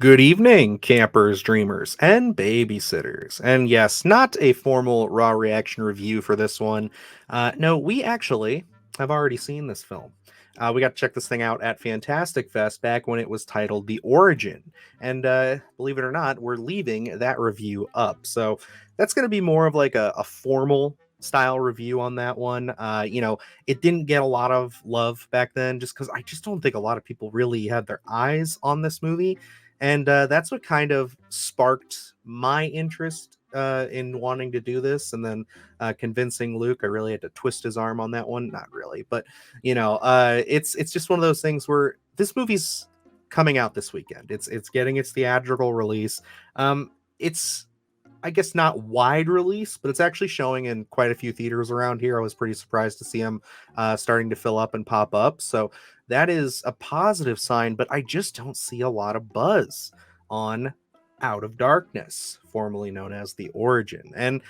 Good evening, campers, dreamers, and babysitters. And yes, not a formal raw reaction review for this one. No, we actually have already seen this film. We got to check this thing out at Fantastic Fest back when it was titled The Origin. And believe it or not, we're leaving that review up. So that's going to be more of like a formal style review on that one. It didn't get a lot of love back then just because I just don't think a lot of people really had their eyes on this movie, and that's what kind of sparked my interest in wanting to do this. And then convincing Luke, I really had to twist his arm on that one. Not really, but it's just one of those things where this movie's coming out this weekend. It's getting its theatrical release. It's, I guess, not wide release, but it's actually showing in quite a few theaters around here. I was pretty surprised to see them starting to fill up and pop up. So that is a positive sign, but I just don't see a lot of buzz on Out of Darkness, formerly known as The Origin. And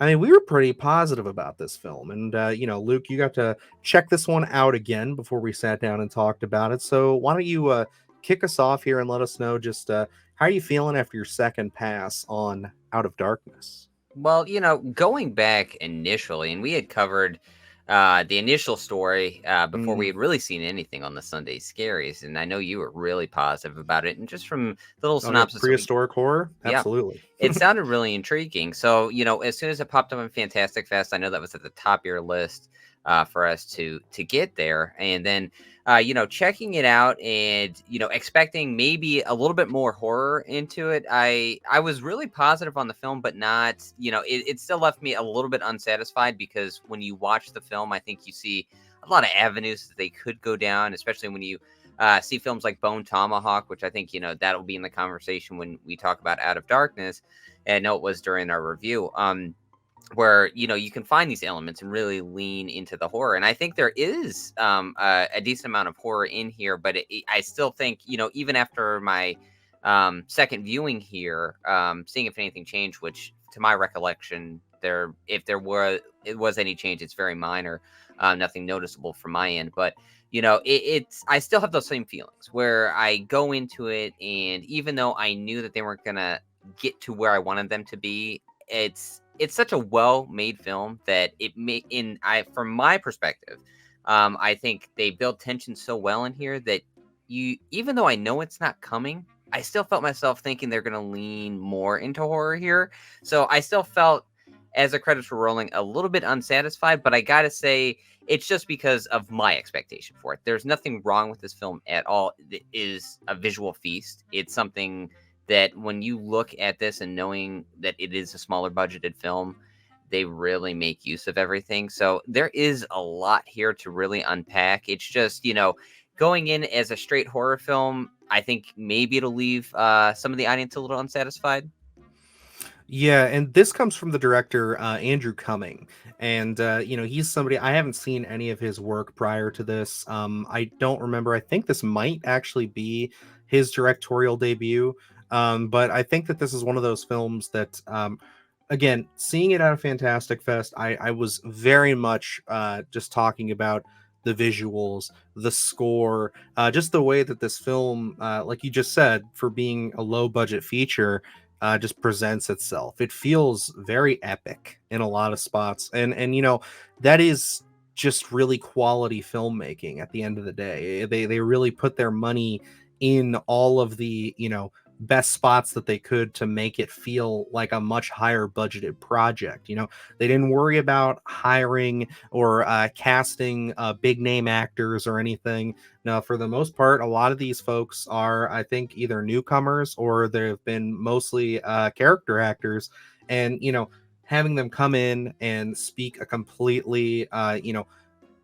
I mean, we were pretty positive about this film. And, Luke, you got to check this one out again before we sat down and talked about it. So why don't you kick us off here and let us know just how are you feeling after your second pass on Out of Darkness? Well, going back initially, and we had covered the initial story before we Mm, had really seen anything on the Sunday Scaries, and I know you were really positive about it. And just from the little oh, yeah, synopsis that we, prehistoric horror? yeah, Absolutely. it sounded really intriguing. So, as soon as it popped up on Fantastic Fest, I know that was at the top of your list for us to get there, and then checking it out and expecting maybe a little bit more horror into it. I was really positive on the film, but not it still left me a little bit unsatisfied because when you watch the film, I think you see a lot of avenues that they could go down, especially when you see films like Bone Tomahawk, which I think that'll be in the conversation when we talk about Out of Darkness. And I know it was during our review. Where you can find these elements and really lean into the horror, and I think there is a decent amount of horror in here, but I still think even after my second viewing here, seeing if anything changed, which to my recollection there if there were it was any change, it's very minor, nothing noticeable from my end, but it's I still have those same feelings where I go into it, and even though I knew that they weren't gonna get to where I wanted them to be, it's such a well-made film that it may in I from my perspective, I think they build tension so well in here that even though I know it's not coming, I still felt myself thinking they're going to lean more into horror here. So I still felt, as the credits were rolling, a little bit unsatisfied, but I gotta say it's just because of my expectation for it. There's nothing wrong with this film at all. It is a visual feast. It's something that when you look at this and knowing that it is a smaller budgeted film, they really make use of everything. So there is a lot here to really unpack. It's just, going in as a straight horror film, I think maybe it'll leave some of the audience a little unsatisfied. Yeah, and this comes from the director Andrew Cumming, and he's somebody I haven't seen any of his work prior to this. I don't remember. I think this might actually be his directorial debut, but I think that this is one of those films that, again, seeing it at a Fantastic Fest, I was very much just talking about the visuals, the score, just the way that this film, like you just said, for being a low budget feature, just presents itself. It feels very epic in a lot of spots, and that is just really quality filmmaking. At the end of the day, they really put their money in all of the best spots that they could to make it feel like a much higher budgeted project. They didn't worry about hiring or casting big name actors or anything. Now, for the most part, a lot of these folks are, I think, either newcomers or they've been mostly character actors. And, having them come in and speak a completely,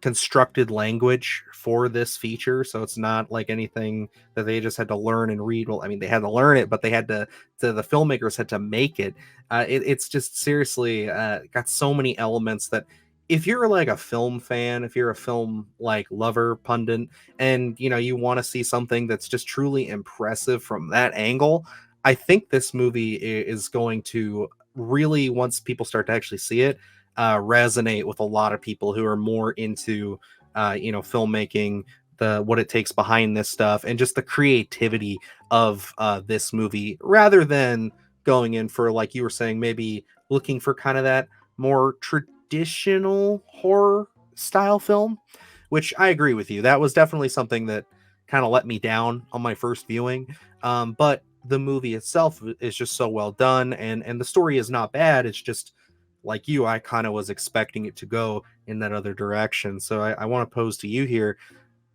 constructed language for this feature. So it's not like anything that they just had to learn and read. Well, I mean, they had to learn it, but they had the filmmakers had to make it. It's just seriously got so many elements that if you're like a film fan, if you're a film like lover pundit, and you want to see something that's just truly impressive from that angle, I think this movie is going to really, once people start to actually see it, resonate with a lot of people who are more into filmmaking the what it takes behind this stuff and just the creativity of this movie, rather than going in for, like you were saying, maybe looking for kind of that more traditional horror style film, which I agree with you. That was definitely something that kind of let me down on my first viewing. But the movie itself is just so well done, and the story is not bad. It's just like you, I kind of was expecting it to go in that other direction. So I want to pose to you here,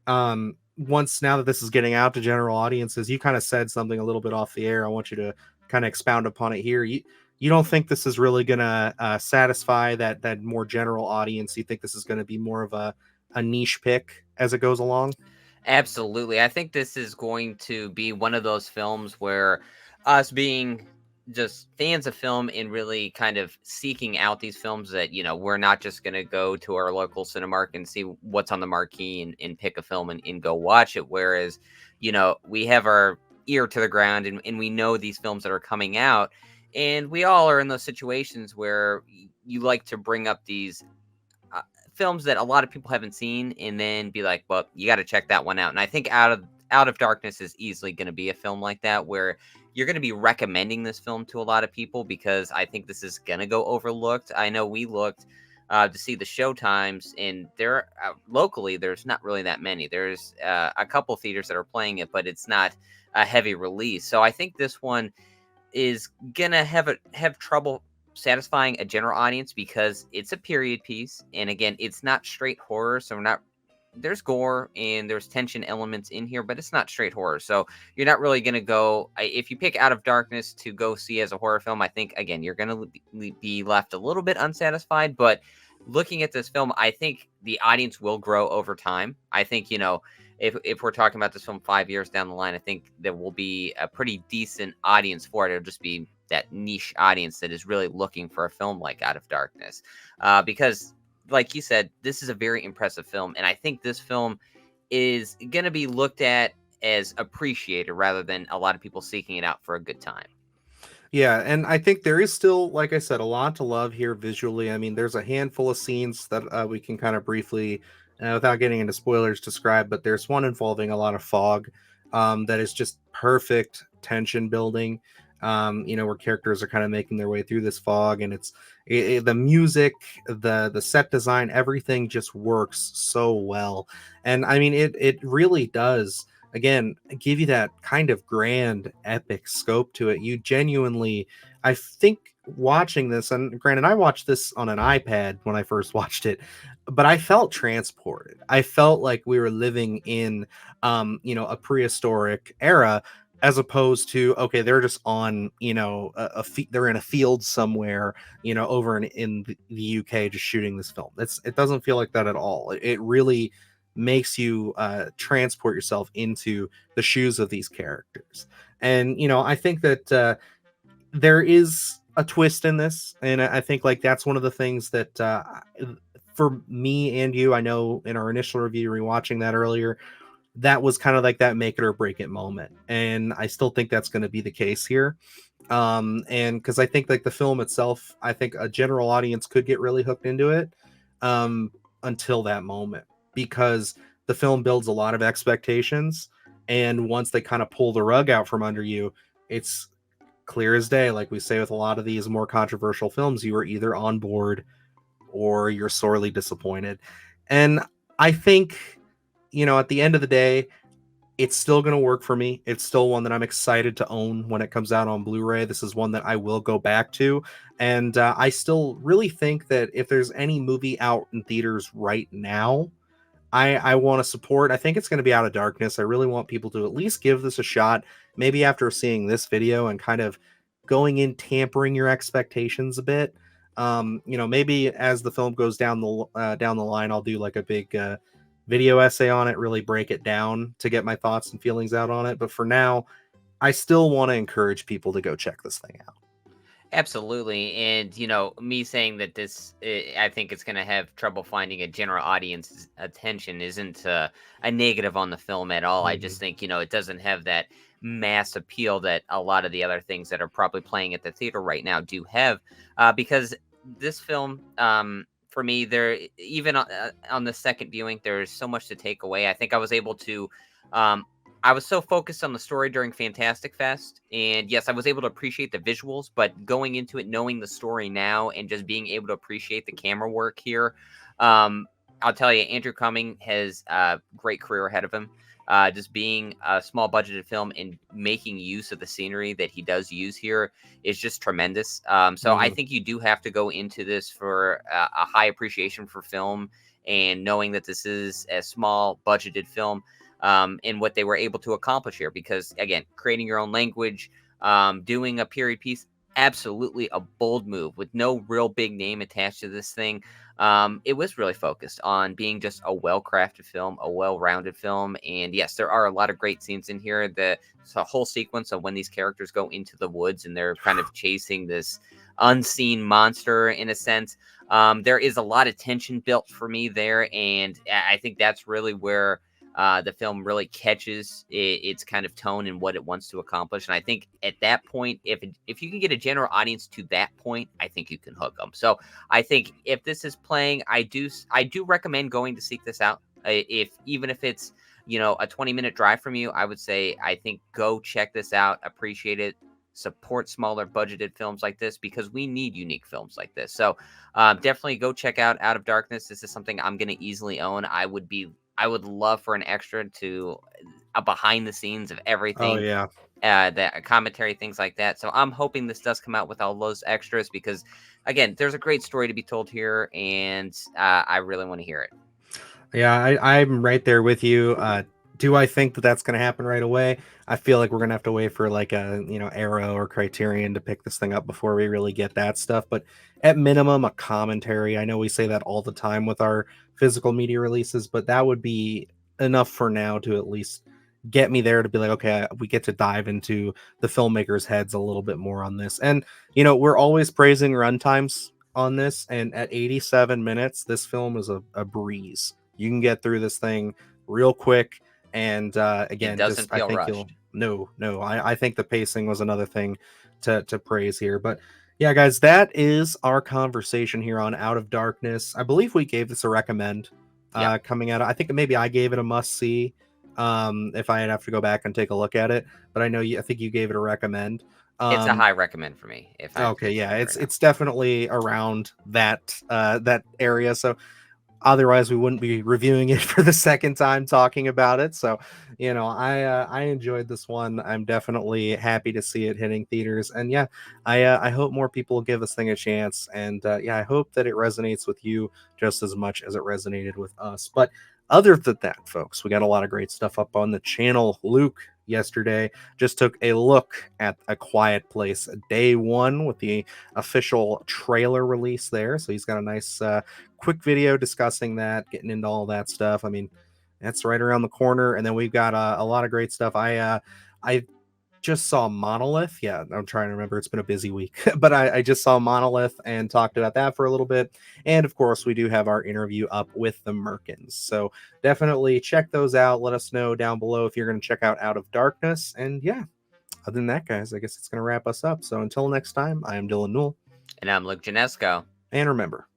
once now that this is getting out to general audiences, you kind of said something a little bit off the air. I want you to kind of expound upon it here. You don't think this is really gonna satisfy that more general audience? You think this is going to be more of a niche pick as it goes along? Absolutely. I think this is going to be one of those films where us being just fans of film and really kind of seeking out these films that, we're not just going to go to our local Cinemark and see what's on the marquee and pick a film and go watch it. Whereas, we have our ear to the ground and we know these films that are coming out. And we all are in those situations where you like to bring up these uh, films that a lot of people haven't seen, and then be like, "Well, you got to check that one out." And I think Out of Darkness is easily going to be a film like that, where you're going to be recommending this film to a lot of people because I think this is going to go overlooked. I know we looked to see the show times, and there locally there's not really that many. There's a couple theaters that are playing it, but it's not a heavy release. So I think this one is gonna have trouble satisfying a general audience because it's a period piece, and again, it's not straight horror. So we're not there's gore and there's tension elements in here, but it's not straight horror. So you're not really gonna go if you pick Out of Darkness to go see as a horror film. I think again you're gonna be left a little bit unsatisfied, but looking at this film, I think the audience will grow over time. I think if we're talking about this film 5 years down the line, I think there will be a pretty decent audience for it. It'll just be that niche audience that is really looking for a film like Out of Darkness, because, like you said, this is a very impressive film, and I think this film is going to be looked at as appreciated rather than a lot of people seeking it out for a good time. Yeah, and I think there is still, like I said, a lot to love here visually. I mean, there's a handful of scenes that we can kind of briefly, without getting into spoilers, describe. But there's one involving a lot of fog, that is just perfect tension building. Where characters are kind of making their way through this fog, and the music, the set design, everything just works so well. And I mean, it really does, again, give you that kind of grand epic scope to it. You genuinely, I think, watching this, and granted I watched this on an iPad when I first watched it, but I felt transported. I felt like we were living in a prehistoric era, as opposed to, okay, they're just on, they're in a field somewhere, over in the UK, just shooting this film. It doesn't feel like that at all. It really makes you transport yourself into the shoes of these characters. And I think that there is a twist in this, and I think, like, that's one of the things that for me and you, I know in our initial review, rewatching that earlier, that was kind of like that make it or break it moment, and I still think that's going to be the case here. And because I think, like, the film itself, I think a general audience could get really hooked into it, um until that moment, because the film builds a lot of expectations, and once they kind of pull the rug out from under you, it's clear as day. Like we say with a lot of these more controversial films, you are either on board or you're sorely disappointed. And I think, at the end of the day, it's still going to work for me. It's still one that I'm excited to own when it comes out on Blu-ray. This is one that I will go back to. And I still really think that if there's any movie out in theaters right now, I want to support. I think it's going to be Out of Darkness. I really want people to at least give this a shot, maybe after seeing this video and kind of going in, tampering your expectations a bit. Maybe as the film goes down the line, I'll do like a big video essay on it, really break it down to get my thoughts and feelings out on it. But for now, I still want to encourage people to go check this thing out. Absolutely. And, me saying that I think it's going to have trouble finding a general audience's attention isn't a negative on the film at all. I Mhm. just think, it doesn't have that mass appeal that a lot of the other things that are probably playing at the theater right now do have. Because this film, for me, there even on the second viewing, there's so much to take away. I think I was able to, um, I was so focused on the story during Fantastic Fest, and yes, I was able to appreciate the visuals. But going into it, knowing the story now, and just being able to appreciate the camera work here, um, I'll tell you, Andrew Cumming has a great career ahead of him. Just being a small budgeted film and making use of the scenery that he does use here is just tremendous. So I Mhm. think you do have to go into this for a high appreciation for film, and knowing that this is a small budgeted film, and what they were able to accomplish here. Because again, creating your own language, doing a period piece, absolutely a bold move with no real big name attached to this thing. It was really focused on being just a well-crafted film, a well-rounded film. And yes, there are a lot of great scenes in here. The whole sequence of when these characters go into the woods and they're kind of chasing this unseen monster in a sense. There is a lot of tension built for me there, and I think that's really where the film really catches its kind of tone and what it wants to accomplish. And I think at that point, if you can get a general audience to that point, I think you can hook them. So I think if this is playing, I do recommend going to seek this out. If even if it's a 20-minute drive from you, I would say I think go check this out, appreciate it, support smaller budgeted films like this, because we need unique films like this. So definitely go check out of Darkness. This is something I'm going to easily own. I would love for an extra to a behind the scenes of Oh everything, yeah. that commentary, things like that. So I'm hoping this does come out with all those extras, because again, there's a great story to be told here, and I really want to hear it. Yeah, I'm right there with you. Do I think that that's going to happen right away? I feel like we're going to have to wait for like a, Arrow or Criterion to pick this thing up before we really get that stuff. But at minimum, a commentary. I know we say that all the time with our physical media releases, but that would be enough for now to at least get me there to be like, okay, we get to dive into the filmmakers' heads a little bit more on this. And, we're always praising runtimes on this. And at 87 minutes, this film is a breeze. You can get through this thing real quick. And It again, just doesn't I feel think you'll rushed. no. I think the pacing was another thing to praise here. But yeah, guys, that is our conversation here on Out of Darkness. I believe we gave this a recommend Yep. coming out. I think maybe I gave it a must see if I'd have to go back and take a look at it. But I think you gave it a recommend. It's a Um, high recommend for me, if I have to okay, be yeah, honest right now. it's definitely around that area. So otherwise we wouldn't be reviewing it for the second time talking about it. So I enjoyed this one. I'm definitely happy to see it hitting theaters, and yeah, I hope more people give this thing a chance. And yeah, I hope that it resonates with you just as much as it resonated with us. But other than that, folks, we got a lot of great stuff up on the channel. Luke yesterday just took a look at A Quiet Place day one with the official trailer release there. So he's got a nice quick video discussing that, getting into all that stuff. I mean, that's right around the corner. And then we've got a lot of great stuff. I just saw Monolith. Yeah, I'm trying to remember. It's been a busy week, but I just saw Monolith and talked about that for a little bit. And of course, we do have our interview up with the Merkins. So definitely check those out. Let us know down below if you're going to check out of Darkness. And yeah, other than that, guys, I guess it's going to wrap us up. So until next time, I am Dylan Newell. And I'm Luke Janesco. And remember,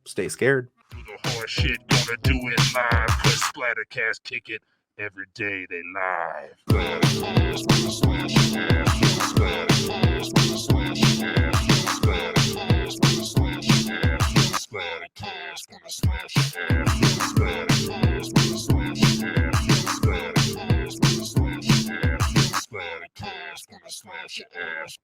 stay scared. Do the hard shit, gonna do it live. Cause Splattercast kick it every day they live. Splattercast, gonna slash your ass. Splattercast, gonna slash your ass. Splattercast, gonna slash your ass. Splattercast, gonna slash your ass. Splattercast, gonna slash your ass. Splattercast, gonna slash your ass. Splattercast, gonna slash your ass.